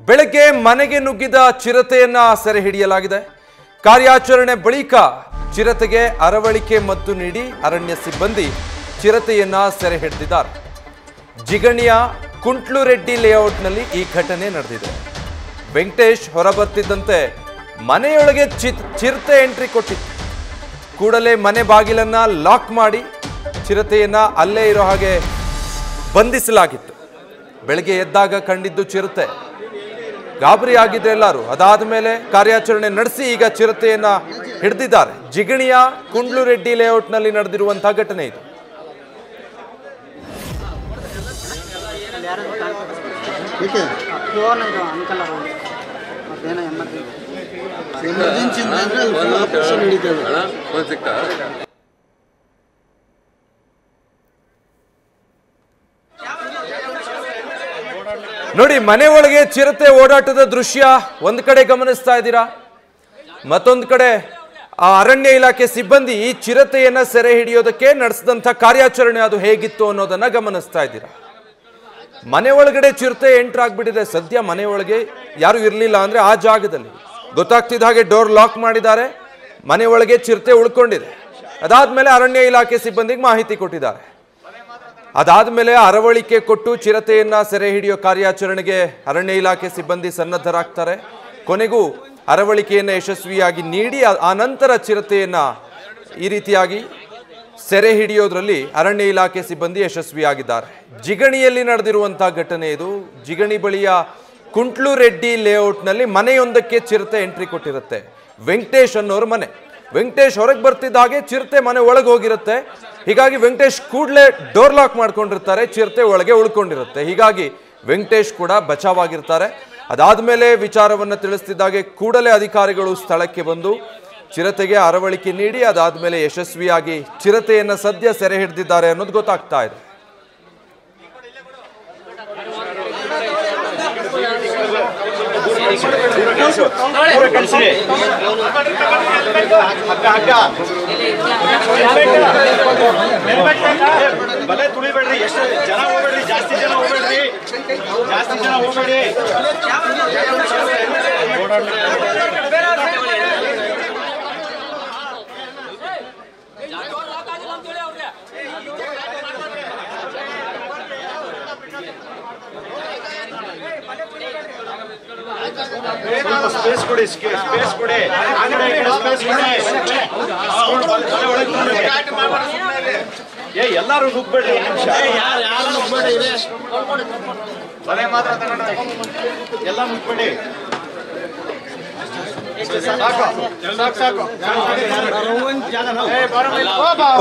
ಬೆಳಗ್ಗೆ ಮನೆಗೆ ನುಗ್ಗಿದ ಚಿರತೆಯನ್ನ ಸೆರೆ ಹಿಡಿಯಲಾಗಿದೆ. ಕಾರ್ಯಾಚರಣೆ ಬಳಿಕ ಚಿರತೆಗೆ ಅರವಳಿಕೆ ಮದ್ದು ನೀಡಿ ಅರಣ್ಯ ಸಿಬ್ಬಂದಿ ಚಿರತೆಯನ್ನ ಸೆರೆ ಹಿಡಿದಿದ್ದಾರೆ. ಜಿಗಣಿಯ ಕುಂಟ್ಲುರೆಡ್ಡಿ ಲೇಔಟ್ನಲ್ಲಿ ಈ ಘಟನೆ ನಡೆದಿದೆ. ವೆಂಕಟೇಶ್ ಹೊರಬರ್ತಿದ್ದಂತೆ ಮನೆಯೊಳಗೆ ಚಿರತೆ ಎಂಟ್ರಿ ಕೊಟ್ಟಿತ್ತು. ಕೂಡಲೇ ಮನೆ ಬಾಗಿಲನ್ನ ಲಾಕ್ ಮಾಡಿ ಚಿರತೆಯನ್ನ ಅಲ್ಲೇ ಇರೋ ಹಾಗೆ ಬಂಧಿಸಲಾಗಿತ್ತು. ಬೆಳಗ್ಗೆ ಎದ್ದಾಗ ಕಂಡಿದ್ದು ಚಿರತೆ. ಗಾಬರಿ ಆಗಿದ್ರೆ ಎಲ್ಲರೂ. ಅದಾದ ಮೇಲೆ ಕಾರ್ಯಾಚರಣೆ ನಡೆಸಿ ಈಗ ಚಿರತೆಯನ್ನ ಹಿಡಿದಿದ್ದಾರೆ. ಜಿಗಣಿಯ ಕುಂಡ್ಲುರೆಡ್ಡಿ ಲೇಔಟ್ನಲ್ಲಿ ನಡೆದಿರುವಂತಹ ಘಟನೆ ಇದು. ನೋಡಿ, ಮನೆ ಒಳಗೆ ಚಿರತೆ ಓಡಾಟದ ದೃಶ್ಯ ಒಂದ್ ಕಡೆ ಗಮನಿಸ್ತಾ ಇದ್ದೀರಾ. ಮತ್ತೊಂದು ಕಡೆ ಆ ಅರಣ್ಯ ಇಲಾಖೆ ಸಿಬ್ಬಂದಿ ಈ ಚಿರತೆಯನ್ನ ಸೆರೆ ಹಿಡಿಯೋದಕ್ಕೆ ನಡೆಸಿದಂತ ಕಾರ್ಯಾಚರಣೆ ಅದು ಹೇಗಿತ್ತು ಅನ್ನೋದನ್ನ ಗಮನಿಸ್ತಾ ಇದ್ದೀರಾ. ಮನೆ ಒಳಗಡೆ ಚಿರತೆ ಎಂಟರ್ ಆಗ್ಬಿಟ್ಟಿದೆ. ಸದ್ಯ ಮನೆ ಒಳಗೆ ಯಾರು ಇರಲಿಲ್ಲ ಅಂದ್ರೆ ಆ ಜಾಗದಲ್ಲಿ ಗೊತ್ತಾಗ್ತಿದ್ದ ಹಾಗೆ ಡೋರ್ ಲಾಕ್ ಮಾಡಿದ್ದಾರೆ. ಮನೆ ಒಳಗೆ ಚಿರತೆ ಉಳ್ಕೊಂಡಿದೆ. ಅದಾದ್ಮೇಲೆ ಅರಣ್ಯ ಇಲಾಖೆ ಸಿಬ್ಬಂದಿಗೆ ಮಾಹಿತಿ ಕೊಟ್ಟಿದ್ದಾರೆ. ಅದಾದ್ಮೇಲೆ ಅರವಳಿಕೆ ಕೊಟ್ಟು ಚಿರತೆಯನ್ನ ಸೆರೆ ಹಿಡಿಯೋ ಕಾರ್ಯಾಚರಣೆಗೆ ಅರಣ್ಯ ಇಲಾಖೆ ಸಿಬ್ಬಂದಿ ಸನ್ನದ್ಧರಾಗ್ತಾರೆ. ಕೊನೆಗೂ ಅರವಳಿಕೆಯನ್ನು ಯಶಸ್ವಿಯಾಗಿ ನೀಡಿ ಆ ನಂತರ ಚಿರತೆಯನ್ನ ಈ ರೀತಿಯಾಗಿ ಸೆರೆ ಹಿಡಿಯೋದ್ರಲ್ಲಿ ಅರಣ್ಯ ಇಲಾಖೆ ಸಿಬ್ಬಂದಿ ಯಶಸ್ವಿಯಾಗಿದ್ದಾರೆ. ಜಿಗಣಿಯಲ್ಲಿ ನಡೆದಿರುವಂತಹ ಘಟನೆ ಇದು. ಜಿಗಣಿ ಬಳಿಯ ಕುಂಟ್ಲುರೆಡ್ಡಿ ಲೇಔಟ್ನಲ್ಲಿ ಮನೆಯೊಂದಕ್ಕೆ ಚಿರತೆ ಎಂಟ್ರಿ ಕೊಟ್ಟಿರುತ್ತೆ. ವೆಂಕಟೇಶ್ ಅನ್ನೋರ ಮನೆ. ವೆಂಕಟೇಶ್ ಹೊರಗೆ ಬರ್ತಿದ್ದ ಹಾಗೆ ಚಿರತೆ ಮನೆ ಒಳಗೆ ಹೋಗಿರುತ್ತೆ. ಹೀಗಾಗಿ ವೆಂಕಟೇಶ್ ಕೂಡಲೇ ಡೋರ್ ಲಾಕ್ ಮಾಡ್ಕೊಂಡಿರ್ತಾರೆ. ಚಿರತೆ ಒಳಗೆ ಉಳ್ಕೊಂಡಿರುತ್ತೆ. ಹೀಗಾಗಿ ವೆಂಕಟೇಶ್ ಕೂಡ ಬಚಾವಾಗಿರ್ತಾರೆ. ಅದಾದ್ಮೇಲೆ ವಿಚಾರವನ್ನು ತಿಳಿಸ್ತಿದ್ದಾಗೆ ಕೂಡಲೇ ಅಧಿಕಾರಿಗಳು ಸ್ಥಳಕ್ಕೆ ಬಂದು ಚಿರತೆಗೆ ಅರವಳಿಕೆ ನೀಡಿ ಅದಾದ್ಮೇಲೆ ಯಶಸ್ವಿಯಾಗಿ ಚಿರತೆಯನ್ನ ಸದ್ಯ ಸೆರೆ ಹಿಡಿದಿದ್ದಾರೆ ಅನ್ನೋದು ಗೊತ್ತಾಗ್ತಾ ಇದೆ. ಬಲೆ ತುಳಿಬೇಡ್ರಿ, ಎಷ್ಟು ಜನ ಹೋಗ್ಬೇಡ್ರಿ, ಜಾಸ್ತಿ ಜನ ಹೋಗ್ಬೇಡ್ರಿ. ಸ್ಪೇಸ್ ಕೊಡಿ, ಸ್ಪೇಸ್ ಕೊಡಿ, ಎಲ್ಲಾರು ನುಗ್ಬೇಡ್ರಿ. ಬಲೆ ಮಾತ್ರ ಎಲ್ಲ ನುಗ್ಬೇಡಿ.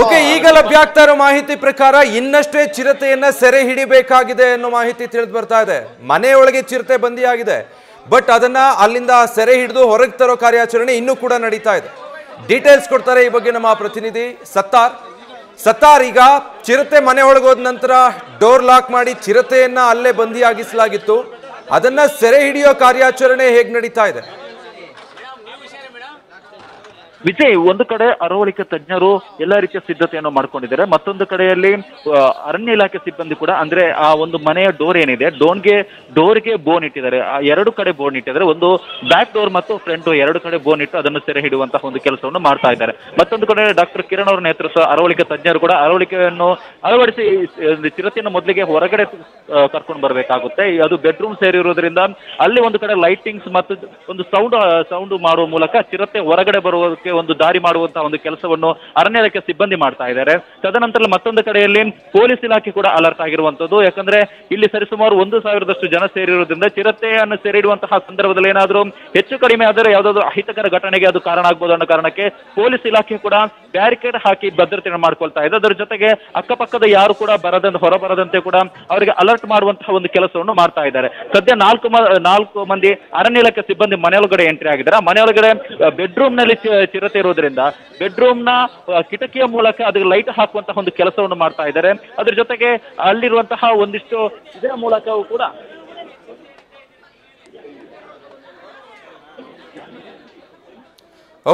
ಓಕೆ, ಈಗ ಲಭ್ಯ ಆಗ್ತಾ ಇರೋ ಮಾಹಿತಿ ಪ್ರಕಾರ ಇನ್ನಷ್ಟೇ ಚಿರತೆಯನ್ನ ಸೆರೆ ಹಿಡಿಬೇಕಾಗಿದೆ ಅನ್ನೋ ಮಾಹಿತಿ ತಿಳಿದು ಬರ್ತಾ ಇದೆ. ಮನೆಯೊಳಗೆ ಚಿರತೆ ಬಂದಿಯಾಗಿದೆ. ಬಟ್ ಅದನ್ನ ಅಲ್ಲಿಂದ ಸೆರೆ ಹಿಡಿದು ಹೊರಗೆ ತರೋ ಕಾರ್ಯಾಚರಣೆ ಇನ್ನೂ ಕೂಡ ನಡೀತಾ ಇದೆ. ಡೀಟೇಲ್ಸ್ ಕೊಡ್ತಾರೆ ಈ ಬಗ್ಗೆ ನಮ್ಮ ಪ್ರತಿನಿಧಿ ಸತ್ತಾರ್. ಈಗ ಚಿರತೆ ಮನೆ ಒಳಗೆ ಹೋದ ನಂತರ ಡೋರ್ ಲಾಕ್ ಮಾಡಿ ಚಿರತೆಯನ್ನ ಅಲ್ಲೇ ಬಂದಿಯಾಗಿಸಲಾಗಿತ್ತು. ಅದನ್ನ ಸೆರೆ ಹಿಡಿಯೋ ಕಾರ್ಯಾಚರಣೆ ಹೇಗೆ ನಡೀತಾ ಇದೆ? ವಿಜಯ್, ಒಂದು ಕಡೆ ಅರವಳಿಕೆ ತಜ್ಞರು ಎಲ್ಲಾ ರೀತಿಯ ಸಿದ್ಧತೆಯನ್ನು ಮಾಡ್ಕೊಂಡಿದ್ದಾರೆ. ಮತ್ತೊಂದು ಕಡೆಯಲ್ಲಿ ಅರಣ್ಯ ಇಲಾಖೆ ಸಿಬ್ಬಂದಿ ಕೂಡ, ಅಂದ್ರೆ ಆ ಒಂದು ಮನೆಯ ಡೋರ್ ಏನಿದೆ ಡೋರ್ಗೆ ಬೋನ್ ಇಟ್ಟಿದ್ದಾರೆ. ಆ ಎರಡು ಕಡೆ ಬೋನ್ ಇಟ್ಟಿದ್ದಾರೆ. ಒಂದು ಬ್ಯಾಕ್ ಡೋರ್ ಮತ್ತು ಫ್ರಂಟ್ ಡೋರ್ ಎರಡು ಕಡೆ ಬೋನ್ ಇಟ್ಟು ಅದನ್ನು ಸೆರೆ ಹಿಡಿಯುವಂತಹ ಒಂದು ಕೆಲಸವನ್ನು ಮಾಡ್ತಾ ಇದ್ದಾರೆ. ಮತ್ತೊಂದು ಕಡೆ ಡಾಕ್ಟರ್ ಕಿರಣ್ ಅವರ ನೇತೃತ್ವ ಅರವಳಿಕೆ ತಜ್ಞರು ಕೂಡ ಅರವಳಿಕೆಯನ್ನು ಅಳವಡಿಸಿ ಚಿರತೆಯನ್ನು ಮೊದಲಿಗೆ ಹೊರಗಡೆ ಕರ್ಕೊಂಡು ಬರಬೇಕಾಗುತ್ತೆ. ಅದು ಬೆಡ್ರೂಮ್ ಸೇರಿರೋದ್ರಿಂದ ಅಲ್ಲಿ ಒಂದು ಕಡೆ ಲೈಟಿಂಗ್ಸ್ ಮತ್ತು ಒಂದು ಸೌಂಡ್ ಮಾಡುವ ಮೂಲಕ ಚಿರತೆ ಹೊರಗಡೆ ಬರುವುದಕ್ಕೆ ಒಂದು ದಾರಿ ಮಾಡುವಂತಹ ಒಂದು ಕೆಲಸವನ್ನು ಅರಣ್ಯ ಇಲಾಖೆ ಸಿಬ್ಬಂದಿ ಮಾಡ್ತಾ ಇದ್ದಾರೆ. ತದನಂತರ ಮತ್ತೊಂದು ಕಡೆಯಲ್ಲಿ ಪೊಲೀಸ್ ಇಲಾಖೆ ಕೂಡ ಅಲರ್ಟ್ ಆಗಿರುವಂತದ್ದು. ಯಾಕಂದ್ರೆ ಇಲ್ಲಿ ಸರಿಸುಮಾರು 1,000ದಷ್ಟು ಜನ ಸೇರಿರುವುದರಿಂದ ಚಿರತೆಯನ್ನು ಸೆರೆ ಹಿಡಿಯುವಂತಹ ಸಂದರ್ಭದಲ್ಲಿ ಏನಾದರೂ ಹೆಚ್ಚು ಕಡಿಮೆ ಆದರೆ ಯಾವುದಾದ್ರೂ ಅಹಿತಕರ ಘಟನೆಗೆ ಅದು ಕಾರಣ ಆಗ್ಬೋದು ಅನ್ನೋ ಕಾರಣಕ್ಕೆ ಪೊಲೀಸ್ ಇಲಾಖೆ ಕೂಡ ಬ್ಯಾರಿಕೇಡ್ ಹಾಕಿ ಭದ್ರತೆಯನ್ನು ಮಾಡ್ಕೊಳ್ತಾ ಇದೆ. ಅದರ ಜೊತೆಗೆ ಅಕ್ಕಪಕ್ಕದ ಯಾರು ಕೂಡ ಹೊರಬರದಂತೆ ಕೂಡ ಅವರಿಗೆ ಅಲರ್ಟ್ ಮಾಡುವಂತಹ ಒಂದು ಕೆಲಸವನ್ನು ಮಾಡ್ತಾ ಇದ್ದಾರೆ. ಸದ್ಯ 4 ಮಂದಿ ಅರಣ್ಯ ಇಲಾಖೆ ಸಿಬ್ಬಂದಿ ಮನೆಯೊಳಗಡೆ ಎಂಟ್ರಿ ಆಗಿದ್ದಾರೆ. ಮನೆಯೊಳಗಡೆ ಬೆಡ್ರೂಮ್ ನಲ್ಲಿ ಚಿರತೆ ಇರೋದ್ರಿಂದ ಬೆಡ್ರೂಮ್ ನ ಕಿಟಕಿಯ ಮೂಲಕ ಅದಕ್ಕೆ ಲೈಟ್ ಹಾಕುವಂತಹ ಒಂದು ಕೆಲಸವನ್ನು ಮಾಡ್ತಾ ಇದ್ದಾರೆ. ಅದ್ರ ಜೊತೆಗೆ ಅಲ್ಲಿರುವಂತಹ ಒಂದಿಷ್ಟು ಇದರ ಮೂಲಕವೂ ಕೂಡ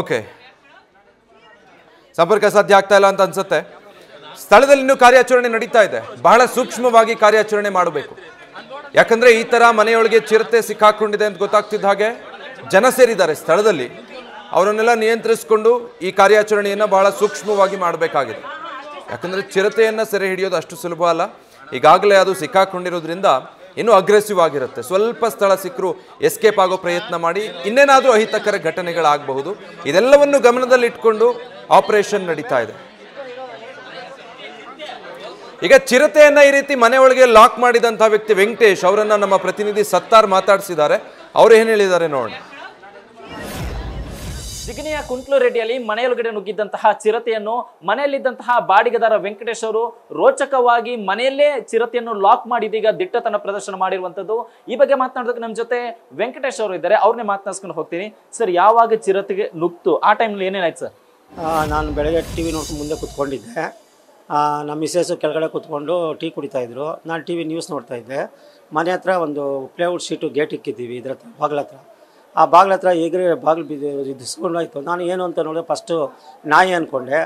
ಓಕೆ, ಸಂಪರ್ಕ ಸಾಧ್ಯ ಆಗ್ತಾ ಇಲ್ಲ ಅಂತ ಅನ್ಸುತ್ತೆ. ಸ್ಥಳದಲ್ಲಿ ಇನ್ನೂ ಕಾರ್ಯಾಚರಣೆ ನಡೀತಾ ಇದೆ. ಬಹಳ ಸೂಕ್ಷ್ಮವಾಗಿ ಕಾರ್ಯಾಚರಣೆ ಮಾಡಬೇಕು. ಯಾಕಂದ್ರೆ ಈ ತರ ಮನೆಯೊಳಗೆ ಚಿರತೆ ಸಿಕ್ಕಾಕೊಂಡಿದೆ ಅಂತ ಗೊತ್ತಾಗ್ತಿದ್ದ ಹಾಗೆ ಜನ ಸೇರಿದ್ದಾರೆ ಸ್ಥಳದಲ್ಲಿ. ಅವರನ್ನೆಲ್ಲ ನಿಯಂತ್ರಿಸಿಕೊಂಡು ಈ ಕಾರ್ಯಾಚರಣೆಯನ್ನು ಬಹಳ ಸೂಕ್ಷ್ಮವಾಗಿ ಮಾಡಬೇಕಾಗಿದೆ. ಯಾಕಂದ್ರೆ ಚಿರತೆಯನ್ನ ಸೆರೆ ಹಿಡಿಯೋದು ಅಷ್ಟು ಸುಲಭ ಅಲ್ಲ. ಈಗಾಗಲೇ ಅದು ಸಿಕ್ಕಾಕೊಂಡಿರೋದ್ರಿಂದ ಇನ್ನೂ ಅಗ್ರೆಸಿವ್ ಆಗಿರುತ್ತೆ. ಸ್ವಲ್ಪ ಸ್ಥಳ ಸಿಕ್ಕರೂ ಎಸ್ಕೇಪ್ ಆಗೋ ಪ್ರಯತ್ನ ಮಾಡಿ ಇನ್ನೇನಾದರೂ ಅಹಿತಕರ ಘಟನೆಗಳಾಗಬಹುದು. ಇದೆಲ್ಲವನ್ನು ಗಮನದಲ್ಲಿಟ್ಕೊಂಡು ಆಪರೇಷನ್ ನಡೀತಾ ಇದೆ. ಈಗ ಚಿರತೆಯನ್ನ ಈ ರೀತಿ ಮನೆ ಒಳಗೆ ಲಾಕ್ ಮಾಡಿದಂತಹ ವ್ಯಕ್ತಿ ವೆಂಕಟೇಶ್ ಅವರನ್ನ ನಮ್ಮ ಪ್ರತಿನಿಧಿ ಸತ್ತಾರ್ ಮಾತಾಡಿಸಿದ್ದಾರೆ. ಅವ್ರು ಏನ್ ಹೇಳಿದ್ದಾರೆ ನೋಡೋಣ. ಜಿಗಣಿಯ ಕುಂಟ್ಲುರೆಡ್ಡಿಯಲ್ಲಿ ಮನೆಯೊಳಗಡೆ ನುಗ್ಗಿದ್ದಂತಹ ಚಿರತೆಯನ್ನು ಮನೆಯಲ್ಲಿದ್ದಂತಹ ಬಾಡಿಗೆದಾರ ವೆಂಕಟೇಶ್ ಅವರು ರೋಚಕವಾಗಿ ಮನೆಯಲ್ಲೇ ಚಿರತೆಯನ್ನು ಲಾಕ್ ಮಾಡಿ ಇದೀಗ ದಿಟ್ಟತನ ಪ್ರದರ್ಶನ ಮಾಡಿರುವಂತದ್ದು. ಈ ಬಗ್ಗೆ ಮಾತನಾಡೋದಕ್ಕೆ ನಮ್ಮ ಜೊತೆ ವೆಂಕಟೇಶ್ ಅವರು ಇದ್ದಾರೆ. ಅವ್ರನ್ನೇ ಮಾತನಾಡ್ಸ್ಕೊಂಡು ಹೋಗ್ತೀನಿ. ಸರ್, ಯಾವಾಗ ಚಿರತೆಗೆ ನುಗ್ತು ಆ ಟೈಮ್ಲಿ ಏನೇನಾಯ್ತು ಸರ್? ನಾನು ಬೆಳಗ್ಗೆ ಟಿವಿ ನೋಡ್ಕೊಂಡು ಮುಂದೆ ಕೂತ್ಕೊಂಡಿದ್ದೆ. ನಮ್ಮ ಮಿಸ್ಸೆಸ್ಸು ಕೆಳಗಡೆ ಕೂತ್ಕೊಂಡು ಟೀ ಕುಡಿತಾಯಿದ್ರು. ನಾನು ಟಿ ವಿ ನ್ಯೂಸ್ ನೋಡ್ತಾಯಿದ್ದೆ. ಮನೆ ಹತ್ರ ಒಂದು ಪ್ಲೇವುಡ್ ಶೀಟು ಗೇಟ್ ಇಕ್ಕಿದ್ದೀವಿ, ಇದ್ರ ಹತ್ರ ಬಾಗಿಲ ಹತ್ರ. ಆ ಬಾಗಿಲ ಹತ್ರ ಎಗರೆ ಬಾಗಿಲು ಬಿದ್ದಿಸ್ಕೊಂಡಾಯ್ತು. ನಾನು ಏನು ಅಂತ ನೋಡಿದ್ರೆ ಫಸ್ಟು ನಾಯಿ ಅಂದ್ಕೊಂಡೆ.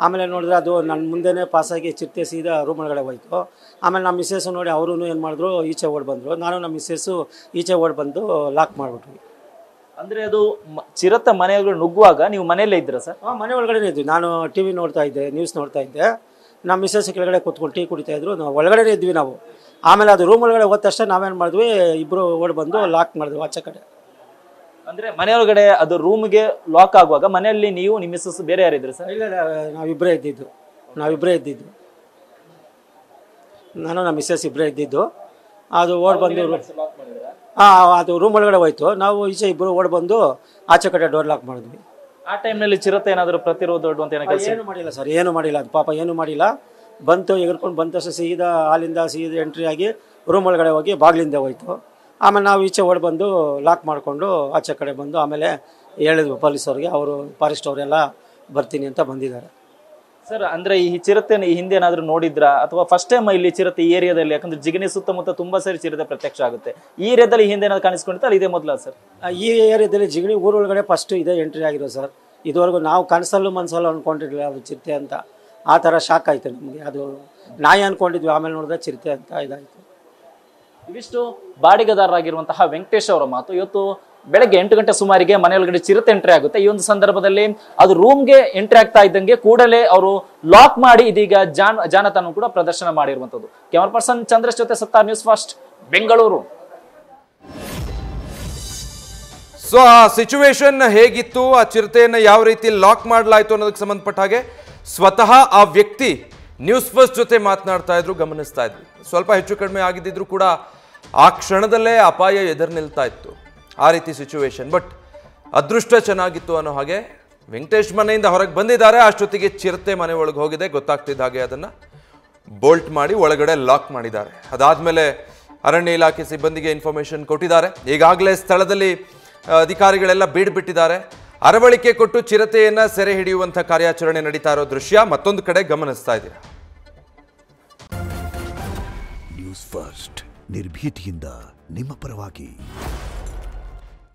ಆಮೇಲೆ ನೋಡಿದ್ರೆ ಅದು ನನ್ನ ಮುಂದೆನೇ ಪಾಸಾಗಿ ಚಿರತೆ ಸೀದಾ ರೂಮ್ ಒಳಗಡೆ ಹೋಯ್ತು. ಆಮೇಲೆ ನಮ್ಮ ಮಿಸ್ಸೆಸ್ಸು ನೋಡಿ ಅವರು ಏನು ಮಾಡಿದ್ರು, ಈಚೆ ಓಡಿ ಬಂದರು. ನಾನು ನಮ್ಮ ಮಿಸ್ಸೆಸ್ಸು ಈಚೆ ಓಡಿ ಬಂದು ಲಾಕ್ ಮಾಡಿಬಿಟ್ವಿ. ಅಂದ್ರೆ ಅದು ಚಿರತೆ ಮನೆಯೊಳಗಡೆ ನುಗ್ಗುವಾಗ ನೀವು ಮನೆಯಲ್ಲೇ ಇದ್ದೀರಾ ಸರ್? ಮನೆ ಒಳಗಡೆ ಇದ್ವಿ. ನಾನು ಟಿ ವಿ ನೋಡ್ತಾ ಇದ್ದೆ, ನ್ಯೂಸ್ ನೋಡ್ತಾ ಇದ್ದೆ. ನಮ್ಮ ಮಿಸ್ಸೆಸ್ ಕೆಳಗಡೆ ಕೂತ್ಕೊಂಡು ಟೀ ಕುಡಿತಾಯಿದ್ರು. ನಾವು ಒಳಗಡೆ ಇದ್ವಿ ನಾವು. ಆಮೇಲೆ ಅದು ರೂಮ್ ಒಳಗಡೆ ಹೋದ ತಕ್ಷಣ ನಾವೇನು ಮಾಡಿದ್ವಿ, ಇಬ್ಬರು ಓಡಿ ಬಂದು ಲಾಕ್ ಮಾಡಿದ್ವಿ ಆಚೆ ಕಡೆ. ಅಂದ್ರೆ ಮನೆಯೊಳಗಡೆ ಅದು ರೂಮ್ಗೆ ಲಾಕ್ ಆಗುವಾಗ ಮನೆಯಲ್ಲಿ ನೀವು ನಿಮ್ಮ ಮಿಸ್ಸಸ್ ಬೇರೆ ಯಾರಿದ್ರು ಸರ್? ಇಲ್ಲ, ನಾವಿಬ್ಬರೇ ಇದ್ದಿದ್ದು. ನಾನು ನಮ್ಮ ಮಿಸ್ಸೆಸ್ ಇಬ್ಬರೇ ಇದ್ದಿದ್ದು. ಅದು ಓಡಿ ಬಂದು ಅದು ರೂಮ್ ಒಳಗಡೆ ಹೋಯ್ತು. ನಾವು ಈಚೆ ಇಬ್ಬರು ಓಡಿ ಬಂದು ಆಚೆ ಕಡೆ ಡೋರ್ ಲಾಕ್ ಮಾಡಿದ್ವಿ. ಆ ಟೈಮ್ನಲ್ಲಿ ಚಿರತೆ ಏನಾದರೂ ಪ್ರತಿರೋಧ ಒಡ್ಡುವಂತ ಏನು ಮಾಡಿಲ್ಲ ಸರ್, ಏನು ಮಾಡಿಲ್ಲ. ಅದು ಪಾಪ ಏನು ಮಾಡಿಲ್ಲ. ಬಂತು, ಎಗರ್ಕೊಂಡು ಬಂದ ತಕ್ಷಣ ಸೀದಾ ಹಾಲಿಂದ ಸೀದಾ ಎಂಟ್ರಿ ಆಗಿ ರೂಮ್ ಒಳಗಡೆ ಹೋಗಿ ಬಾಗಿಲಿಂದ ಹೋಯ್ತು. ಆಮೇಲೆ ನಾವು ಈಚೆ ಓಡಿ ಬಂದು ಲಾಕ್ ಮಾಡಿಕೊಂಡು ಆಚೆ ಕಡೆ ಬಂದು ಆಮೇಲೆ ಹೇಳಿದ್ವಿ ಪೊಲೀಸವ್ರಿಗೆ. ಅವರು ಫಾರೆಸ್ಟ್ ಅವರೆಲ್ಲ ಬರ್ತೀನಿ ಅಂತ ಬಂದಿದ್ದಾರೆ. ಸರ್, ಅಂದ್ರೆ ಈ ಚಿರತೆ ಈ ಹಿಂದೆ ಏನಾದ್ರು ನೋಡಿದ್ರಾ ಅಥವಾ ಫಸ್ಟ್ ಟೈಮ್ ಇಲ್ಲಿ ಚಿರತೆ ಈ ಏರಿಯಾದಲ್ಲಿ? ಯಾಕಂದ್ರೆ ಜಿಗಣಿ ಸುತ್ತಮುತ್ತ ತುಂಬಾ ಸರಿ ಚಿರತೆ ಪ್ರತ್ಯಕ್ಷ ಆಗುತ್ತೆ. ಈ ಏರಿಯಾದಲ್ಲಿ ಹಿಂದೆ ಏನಾದ್ರು ಕಾಣಿಸ್ಕೊಂಡಿತ್ತು ಅಲ್ಲಿ ಇದೇ ಮೊದಲ ಸರ್? ಈ ಏರಿಯಾದಲ್ಲಿ ಜಿಗಣಿ ಊರೊಳಗಡೆ ಫಸ್ಟ್ ಇದೇ ಎಂಟ್ರಿ ಆಗಿರೋ ಸರ್. ಇದುವರೆಗೂ ನಾವು ಕನಸಲ್ಲೂ ಮನಸ್ಸಲ್ಲೂ ಅಂದ್ಕೊಂಡಿರಲಿಲ್ಲ ಅದು ಚಿರತೆ ಅಂತ. ಆ ಥರ ಶಾಕ್ ಆಯಿತು ನಮಗೆ. ಅದು ನಾಯಿ ಅಂದ್ಕೊಂಡಿದ್ವಿ, ಆಮೇಲೆ ನೋಡಿದ್ರೆ ಚಿರತೆ ಅಂತ ಇದಾಯಿತು. ಇವಿಷ್ಟು ಬಾಡಿಗೆದಾರರಾಗಿರುವಂತಹ ವೆಂಕಟೇಶ್ ಅವರ ಮಾತು. ಇವತ್ತು ಬೆಳಗ್ಗೆ 8 ಗಂಟೆ ಸುಮಾರಿಗೆ ಮನೆಯೊಳಗಡೆ ಚಿರತೆ ಎಂಟ್ರಿ ಆಗುತ್ತೆ. ಈ ಒಂದು ಸಂದರ್ಭದಲ್ಲಿ ಅದು ರೂಮ್ಗೆ ಎಂಟ್ರಿ ಆಗ್ತಾ ಇದ್ದಂಗೆ ಕೂಡಲೇ ಅವರು ಲಾಕ್ ಮಾಡಿ ಇದೀಗ ಜಾನತನ ಕೂಡ ಪ್ರದರ್ಶನ ಮಾಡಿರುವಂತದ್ದು. ಕ್ಯಾಮರಾ ಪರ್ಸನ್ ಚಂದ್ರೇಶ್ ಜೊತೆ ಸತ್ತಾರ್, ನ್ಯೂಸ್ ಫಸ್ಟ್, ಬೆಂಗಳೂರು. ಸೊ ಆ ಸಿಚುವೇಶನ್ ಹೇಗಿತ್ತು, ಆ ಚಿರತೆಯನ್ನು ಯಾವ ರೀತಿ ಲಾಕ್ ಮಾಡಲಾಯಿತು ಅನ್ನೋದಕ್ಕೆ ಸಂಬಂಧಪಟ್ಟ ಹಾಗೆ ಸ್ವತಃ ಆ ವ್ಯಕ್ತಿ ನ್ಯೂಸ್ ಫಸ್ಟ್ ಜೊತೆ ಮಾತನಾಡ್ತಾ ಇದ್ರು, ಗಮನಿಸ್ತಾ ಇದ್ವಿ. ಸ್ವಲ್ಪ ಹೆಚ್ಚು ಕಡಿಮೆ ಆಗಿದ್ದಿದ್ರು ಕೂಡ ಆ ಕ್ಷಣದಲ್ಲೇ ಅಪಾಯ ಎದುರು ನಿಲ್ತಾ ಇತ್ತು. ಆ ರೀತಿ ಸಿಚುವೇಶನ್. ಬಟ್ ಅದೃಷ್ಟ ಚೆನ್ನಾಗಿತ್ತು ಅನ್ನೋ ಹಾಗೆ ವೆಂಕಟೇಶ್ ಮನೆಯಿಂದ ಹೊರಗೆ ಬಂದಿದ್ದಾರೆ. ಅಷ್ಟೊತ್ತಿಗೆ ಚಿರತೆ ಮನೆ ಒಳಗೆ ಹೋಗಿದೆ. ಗೊತ್ತಾಗ್ತಿದ್ದ ಹಾಗೆ ಅದನ್ನು ಬೋಲ್ಟ್ ಮಾಡಿ ಒಳಗಡೆ ಲಾಕ್ ಮಾಡಿದ್ದಾರೆ. ಅದಾದಮೇಲೆ ಅರಣ್ಯ ಇಲಾಖೆ ಸಿಬ್ಬಂದಿಗೆ ಇನ್ಫಾರ್ಮೇಷನ್ ಕೊಟ್ಟಿದ್ದಾರೆ. ಈಗಾಗಲೇ ಸ್ಥಳದಲ್ಲಿ ಅಧಿಕಾರಿಗಳೆಲ್ಲ ಬೀಡ್ಬಿಟ್ಟಿದ್ದಾರೆ. ಅರವಳಿಕೆ ಕೊಟ್ಟು ಚಿರತೆಯನ್ನು ಸೆರೆ ಹಿಡಿಯುವಂಥ ಕಾರ್ಯಾಚರಣೆ ನಡೀತಾ ಇರೋ ದೃಶ್ಯ ಮತ್ತೊಂದು ಕಡೆ ಗಮನಿಸ್ತಾ ಇದ್ದೀರಾ. ನ್ಯೂಸ್ ಫಸ್ಟ್, ನಿರ್ಭೀತಿಯಿಂದ ನಿಮ್ಮ ಪರವಾಗಿ.